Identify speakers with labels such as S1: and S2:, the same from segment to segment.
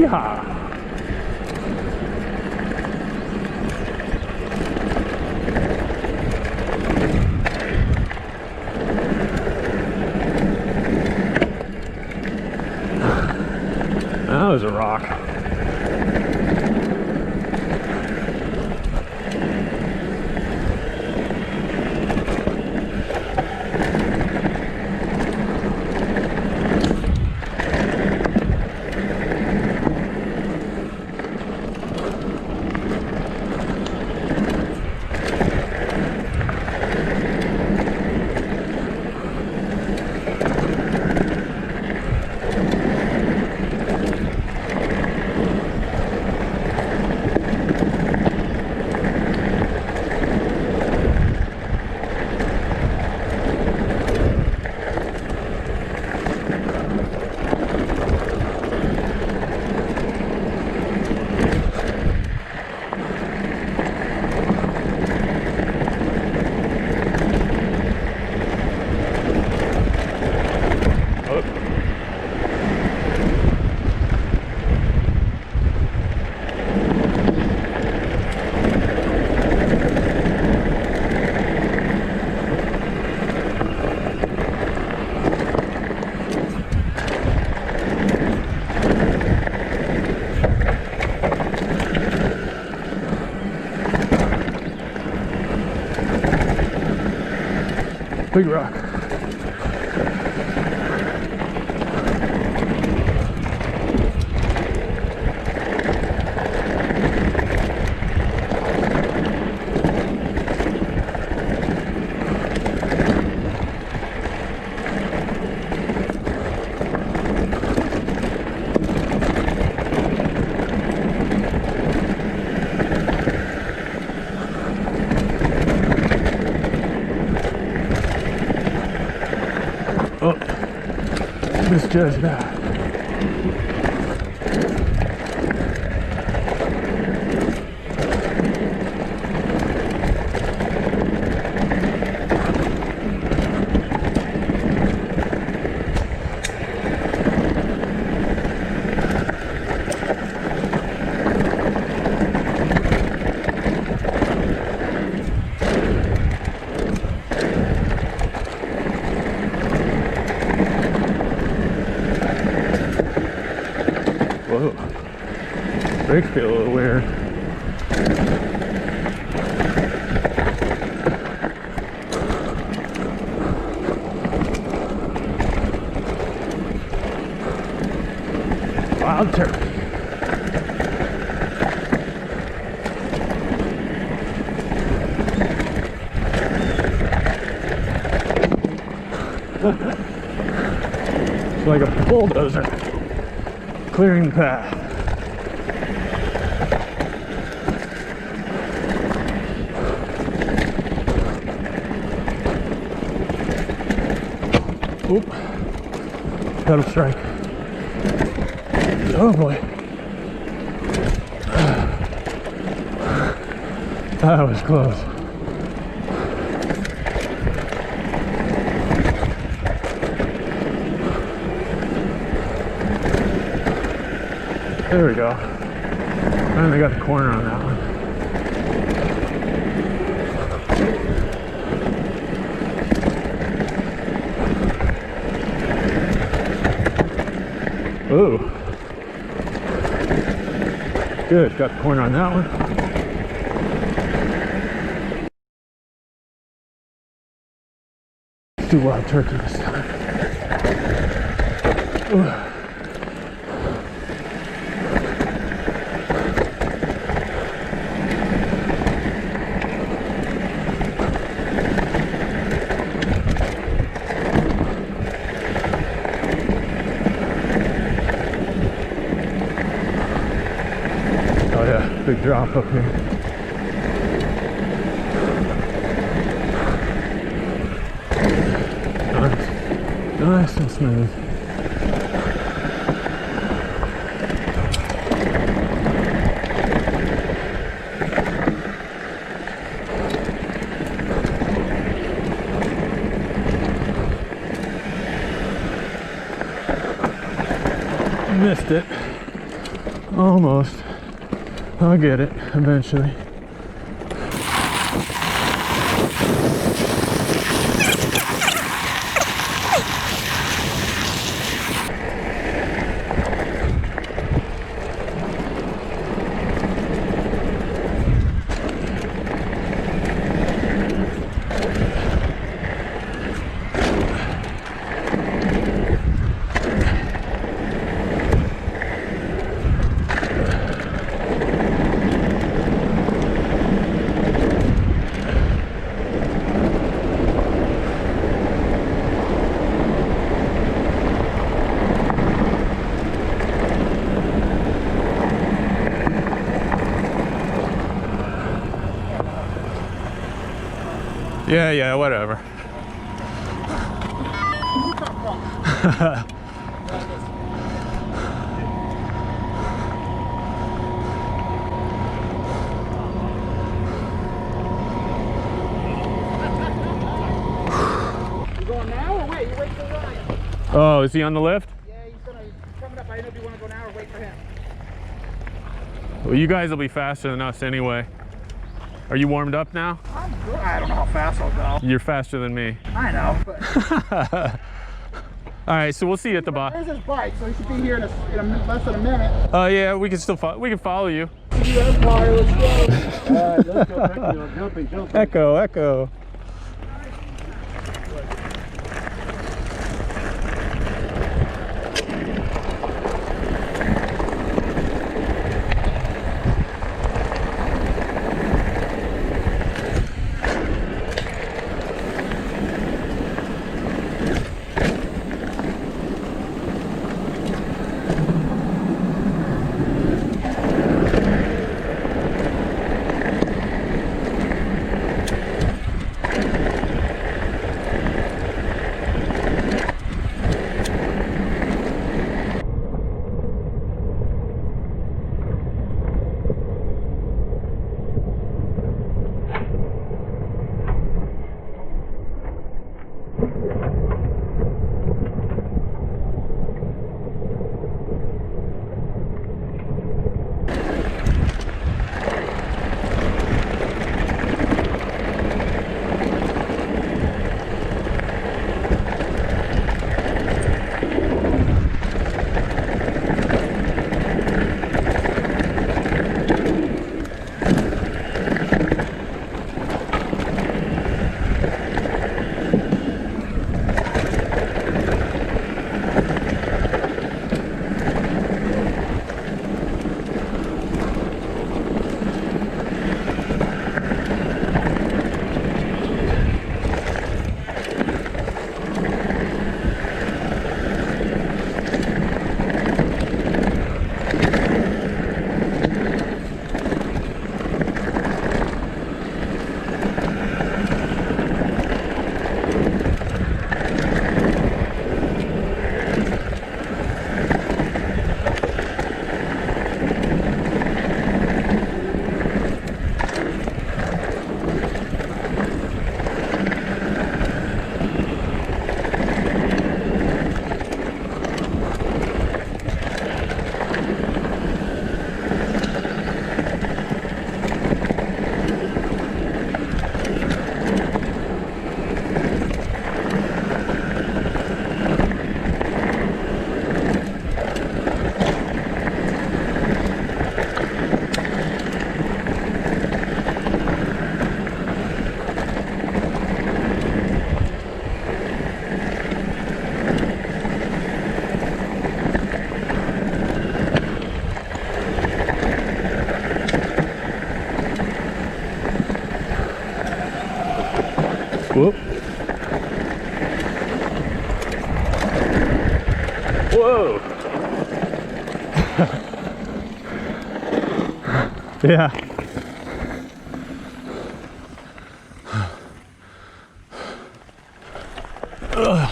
S1: Yeehaw! That was a rock. Big rock. Misjudged that. Whoa, brakes feel a little weird. Wild turkey. It's like a bulldozer. Clearing the path. Oop. Pedal strike. Oh boy. That was close. There we go. Finally got the corner on that one. Ooh. Good, got the corner on that one. Let's do wild turkey this time. Ooh. Big drop up here. Nice and smooth. Missed it. Almost. I'll get it eventually. Yeah, whatever.
S2: You going now or wait? You wait for Ryan.
S1: Oh, is he on the lift?
S2: Yeah, he's coming up. I don't know if you want to go now or wait for him.
S1: Well, you guys will be faster than us anyway. Are you warmed up now?
S2: I'm good. I don't know how fast I'll go.
S1: You're faster than me.
S2: I know, but...
S1: All right, so we'll see you at the bottom.
S2: There's his bike, so he should be here in less than a minute.
S1: Yeah, we can still we can follow you.
S2: Let's go. All right, let's go. Jumping.
S1: Echo. Whoop. Whoa. Yeah. Ugh.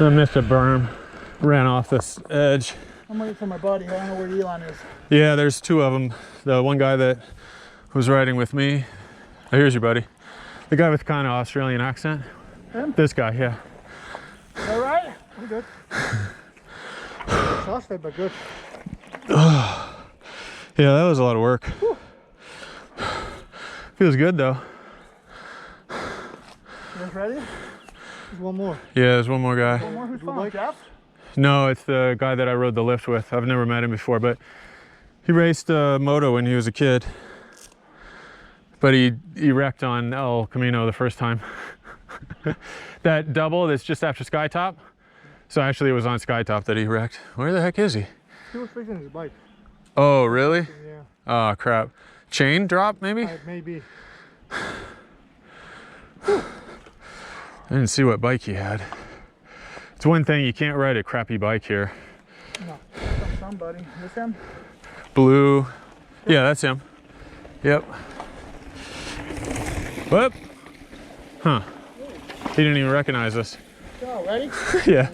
S1: I missed a berm. Ran off this edge.
S2: I'm waiting for my buddy. I don't know where Elon is.
S1: Yeah, there's two of them. The one guy that was riding with me. Oh, here's your buddy. The guy with kind of Australian accent.
S2: Him?
S1: This guy, yeah.
S2: All right? I'm good. Exhausted, but good.
S1: Yeah, that was a lot of work.
S2: Whew.
S1: Feels good though.
S2: You guys ready? There's one more.
S1: Yeah, there's one more guy.
S2: One more? Who's following? Jeff?
S1: No, it's the guy that I rode the lift with. I've never met him before, but he raced moto when he was a kid. But he wrecked on El Camino the first time. That double that's just after SkyTop. So actually it was on SkyTop that he wrecked. Where the heck is he?
S2: He was fixing his bike.
S1: Oh, really?
S2: Yeah.
S1: Oh, crap. Chain drop, maybe?
S2: Maybe.
S1: I didn't see what bike he had. It's one thing, you can't ride a crappy bike here.
S2: No. Somebody. This him?
S1: Blue. Yeah, that's him. Yep. Whoop. Huh. He didn't even recognize us.
S2: So, ready?
S1: Yeah.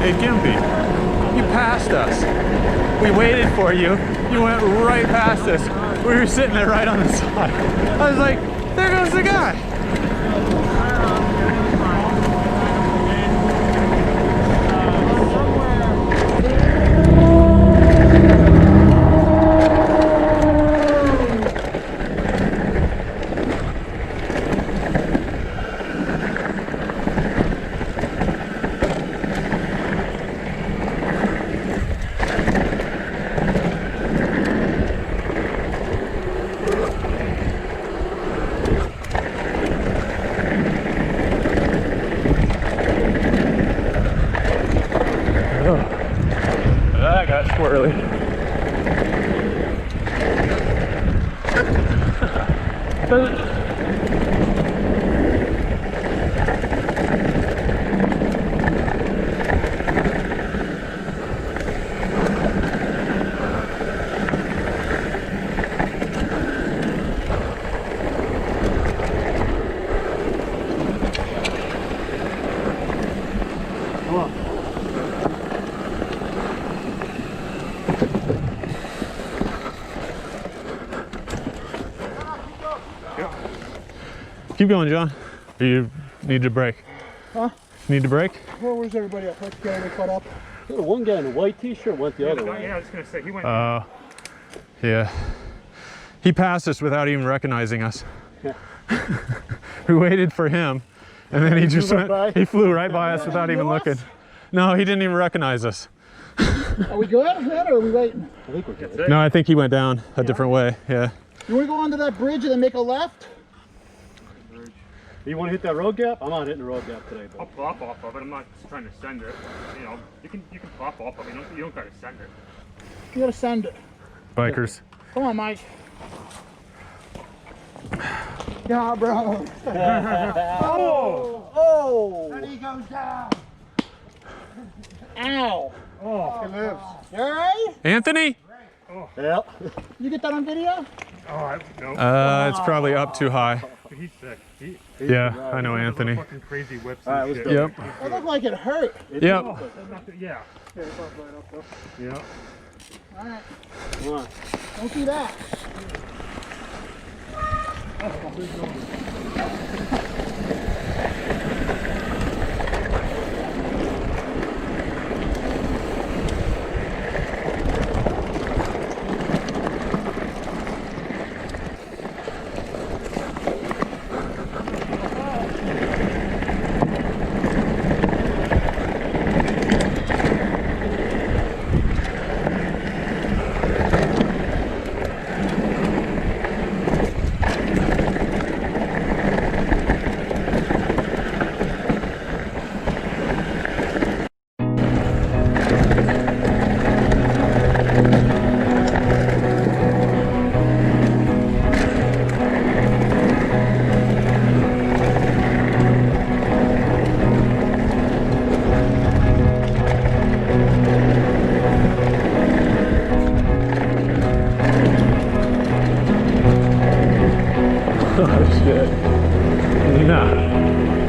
S1: Hey, Gimpy, you passed us. We waited for you. You went right past us. We were sitting there right on the side. I was like, there goes the guy. That got squirrely.
S2: Come on.
S1: Keep going, John. Or you need to brake.
S2: Huh?
S1: Need to brake?
S2: Where's everybody at? Let's get everybody caught up.
S3: One guy in a white t-shirt went the other way.
S2: Yeah, I was going to say, he went.
S1: Yeah. He passed us without even recognizing us. We waited for him, and then he just went, he flew right by us without even looking. No, he didn't even recognize us.
S2: Are we good, man, or are we waiting?
S3: I think we're good.
S1: No, I think he went down a different way, yeah.
S2: You want to go onto that bridge and then make a left?
S3: You want to hit that road gap? I'm not hitting the road gap today,
S4: I'll
S3: but
S4: pop off of it. I'm not trying to send it. You know, you can pop off of it. You don't gotta send it.
S2: You gotta send it.
S1: Bikers.
S2: Come on, Mike. Yeah, bro. Oh! And he goes down. Ow!
S4: Oh,
S2: He lives. You alright?
S1: Anthony?
S3: yeah.
S2: You get that on video?
S4: oh, no.
S1: It's probably up too high.
S4: He's sick.
S1: Yeah, I know Anthony.
S4: Fucking crazy whips
S3: All right,
S4: and
S3: let's
S4: shit.
S3: go.
S1: Yep.
S2: It looked like it hurt.
S1: Yep.
S4: Yeah.
S2: Yeah, it's all right up though.
S4: Yeah.
S2: Alright,
S3: Come on.
S2: don't do that.
S1: Oh shit. Nah.